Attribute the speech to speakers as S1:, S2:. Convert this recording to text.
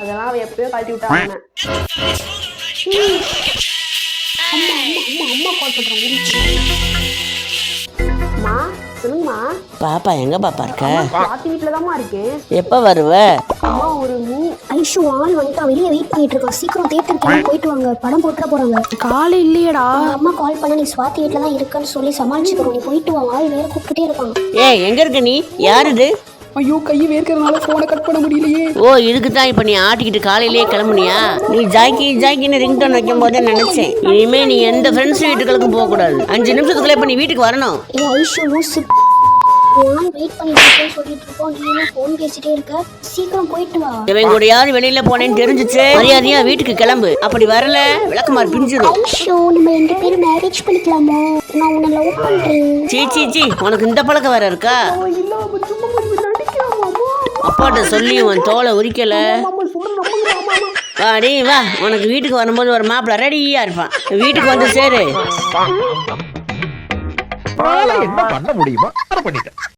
S1: அதெல்லாம் அவ எப்பயோ கழட்டி விட்டாங்க. அம்மா அம்மா அம்மா அம்மா கால் பண்றாங்க. அம்மா சொல்லுங்கம்மா.
S2: பாப்பா எங்க பாப்பா இருக்க?
S1: பாட்டி வீட்டுல தான்மா இருக்கேன்.
S2: எப்ப வருவ?
S1: அம்மா ஒரு
S3: ஐஷு ஆள் வந்துட்டா, வெளியே வெயிட் பண்ணிட்டு இருக்கா. சீக்கிரம் தியேட்டருக்கு போயிட்டு வாங்க, படம் போட்டுற போறாங்க.
S1: காலை இல்லையடா.
S3: அம்மா கால் பண்ண நீ ஸ்வாதி வீட்டுல தான் இருக்கன்னு சொல்லி சமாளிச்சுக்கிறோம். நீ போயிட்டு வாங்க, ஆள் வேற கூப்பிட்டுட்டே இருக்காங்க.
S2: ஏய் எங்க இருக்க நீ? யாரு இது?
S1: ஐயோ கை வேர்க்கறதுனால போனை கட் பண்ண முடியலையே.
S2: ஓ இதுக்கு தான் இப்ப நீ ஆட்டிக்கிட்டு காலையிலேயே கிளம்புனியா? நீ ஜாக்கி ஜாக்கின்னு ரிங்டோன் வைக்கும் போதே நினைச்சேன், இனிமே நீ எந்த ஃப்ரெண்ட்ஸ் வீட்டுகளுக்கும் போக கூடாது. 5 நிமிஷத்துக்குள்ள இப்ப நீ வீட்டுக்கு வரணும்.
S3: ஏ ஐஷு லூசு, ஆள் வெயிட் பண்ணிட்டு இருக்கேன்னு சொல்லிட்டு இருக்கோம். நீ என்ன போன் பேசிட்டே இருக்க? சீக்கிரம் போயிட்டு வா.
S2: இவன் கூட யாரு வெளியில போனேன்னு தெரிஞ்சிச்சு, மரியாதையா வீட்டுக்கு கிளம்பு. அப்படி வரல விளக்குமாறு பிஞ்சிடும்.
S3: ஐஷு நம்ம 2 பேரும் மேரேஜ் பண்ணிக்கலாமா? நான் உன்னை லவ் பண்றேன்.
S2: சீ சீ சீ, உனக்கு இந்த பழக்கம் வேற இருக்கா? அப்பாட்ட சொல்லி உன் தோலை உரிக்கல. வாடி வா, உனக்கு வீட்டுக்கு வரும்போது ஒரு மாப்பிள்ள ரெடியா இருப்பான். வீட்டுக்கு வந்து சேரு.
S4: என்ன பண்ண முடியுமா பண்ணிட்டேன்.